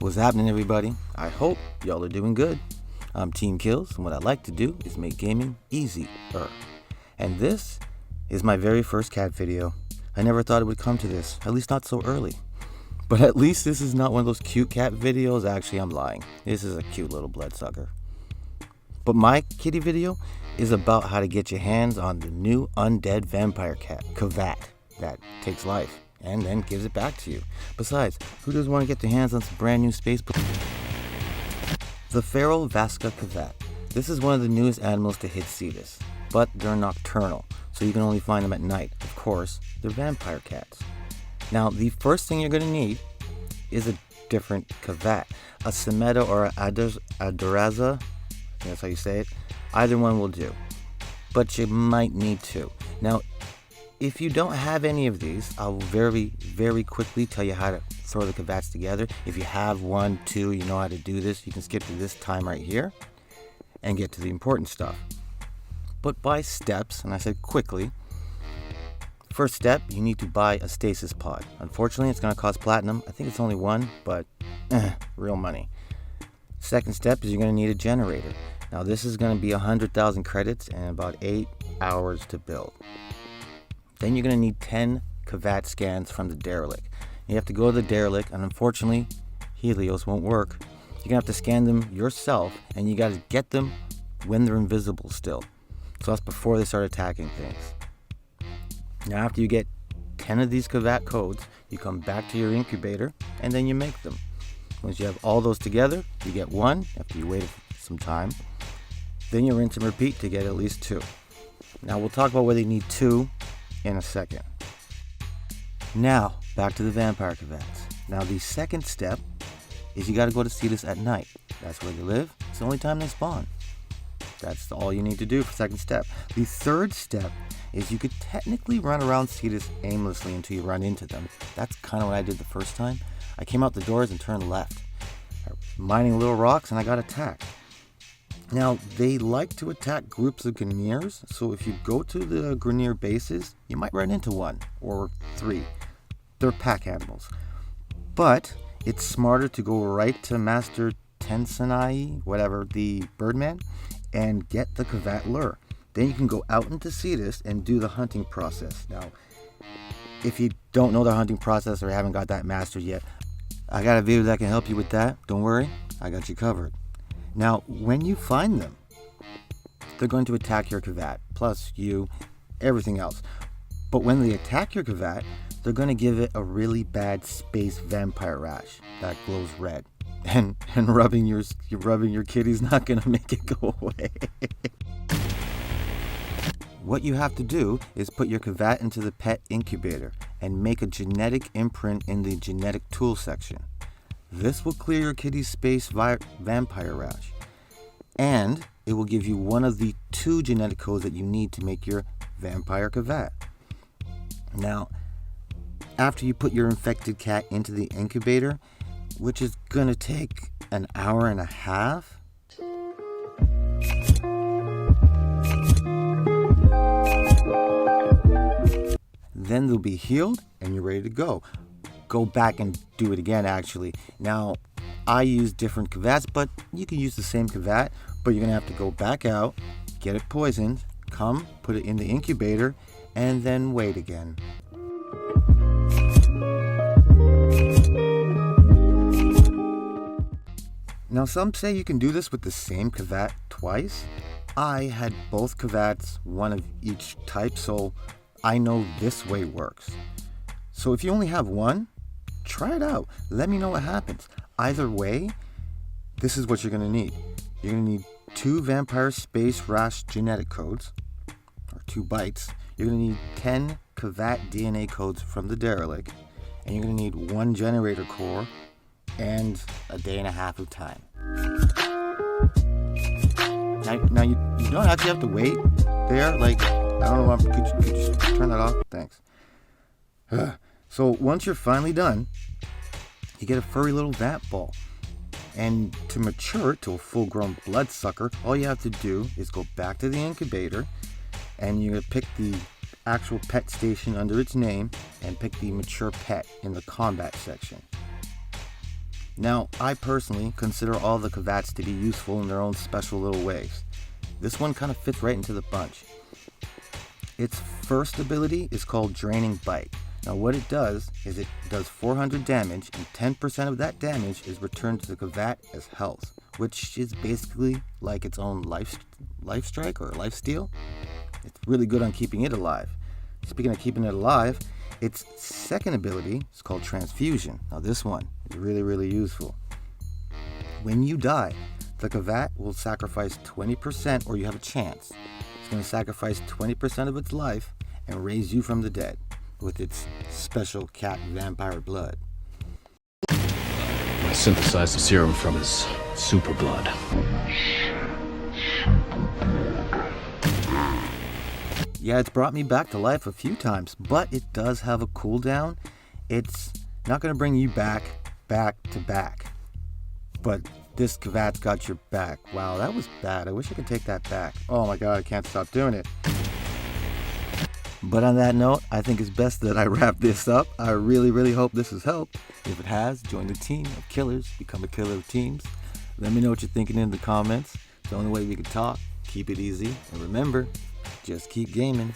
What's happening, everybody? I hope y'all are doing good. I'm Team Kills, and what I like to do is make gaming easier. And this is my very first cat video. I never thought it would come to this, at least not so early. But at least this is not one of those cute cat videos. Actually, I'm lying. This is a cute little bloodsucker. But my kitty video is about how to get your hands on the new undead vampire cat, Kavat, that takes life and then gives it back to you. Besides, who doesn't want to get their hands on some brand new space? The feral Vasca Kavat. This is one of the newest animals to hit Cetus, but they're nocturnal, so you can only find them at night. Of course, they're vampire cats. Now, the first thing you're going to need is a different Kavat, a Semeta or a Adoraza. I think that's how you say it. Either one will do, but you might need two. Now, if you don't have any of these, I'll very, very quickly tell you how to throw the Kavats together. If you have one, two, you know how to do this, you can skip to this time right here and get to the important stuff. But by steps, and I said quickly, first step, you need to buy a stasis pod. Unfortunately, it's going to cost platinum. I think it's only one, but real money. Second step is you're going to need a generator. Now this is going to be 100,000 credits and about 8 hours to build. Then you're going to need 10 Kavat scans from the derelict. You have to go to the derelict, and unfortunately, Helios won't work. You're going to have to scan them yourself, and you got to get them when they're invisible still. So that's before they start attacking things. Now after you get 10 of these Kavat codes, you come back to your incubator, and then you make them. Once you have all those together, you get one after you wait some time. Then you rinse and repeat to get at least two. Now we'll talk about whether you need two in a second. Now, back to the vampire Kavats. Now the second step is you got to go to Cetus at night. That's where they live. It's the only time they spawn. That's all you need to do for second step. The third step is you could technically run around Cetus aimlessly until you run into them. That's kind of what I did the first time. I came out the doors and turned left, mining little rocks, and I got attacked. Now, they like to attack groups of Grineers, so if you go to the Grineer bases, you might run into one or three. They're pack animals. But it's smarter to go right to Master Tensenai, whatever, the Birdman, and get the Kavat lure. Then you can go out into Cetus and do the hunting process. Now, if you don't know the hunting process or haven't got that mastered yet, I got a video that can help you with that. Don't worry, I got you covered. Now, when you find them, they're going to attack your Kavat, plus you, everything else. But when they attack your Kavat, they're going to give it a really bad space vampire rash that glows red. And rubbing your kitty's not going to make it go away. What you have to do is put your Kavat into the pet incubator and make a genetic imprint in the genetic tool section. This will clear your kitty's space vampire rash, and it will give you one of the 2 genetic codes that you need to make your vampire Kavat. Now, after you put your infected cat into the incubator, which is going to take an hour and a half, then they'll be healed and you're ready to go. Go back and do it again, actually. Now, I use different Kavats, but you can use the same Kavat, but you're going to have to go back out, get it poisoned, come, put it in the incubator, and then wait again. Now, some say you can do this with the same Kavat twice. I had both Kavats, one of each type, so I know this way works. So if you only have one, try it out. Let me know what happens. Either way, this is what you're going to need. You're going to need 2 vampire space rash genetic codes, or 2 bytes. You're going to need 10 Kavat DNA codes from the derelict, and you're going to need 1 generator core and a day and a half of time. Now you don't actually have to wait there. Like, I don't know, could you just turn that off? Thanks. So once you're finally done, you get a furry little vamp ball. And to mature to a full-grown bloodsucker, all you have to do is go back to the incubator, and you're going to pick the actual pet station under its name and pick the mature pet in the combat section. Now, I personally consider all the Kavats to be useful in their own special little ways. This one kind of fits right into the bunch. Its first ability is called Draining Bite. Now what it does is it does 400 damage, and 10% of that damage is returned to the Kavat as health, which is basically like its own life strike or life steal. It's really good on keeping it alive. Speaking of keeping it alive, its second ability is called Transfusion. Now this one is really useful. When you die, the Kavat will sacrifice 20%, or you have a chance. It's going to sacrifice 20% of its life and raise you from the dead with its special cat vampire blood. I synthesized the serum from his super blood. Yeah, it's brought me back to life a few times, but it does have a cooldown. It's not going to bring you back to back. But this Kavat's got your back. Wow, that was bad. I wish I could take that back. Oh my god, I can't stop doing it. But on that note, I think it's best that I wrap this up. I really hope this has helped. If it has, join the team of killers. Become a killer of teams. Let me know what you're thinking in the comments. It's the only way we can talk. Keep it easy. And remember, just keep gaming.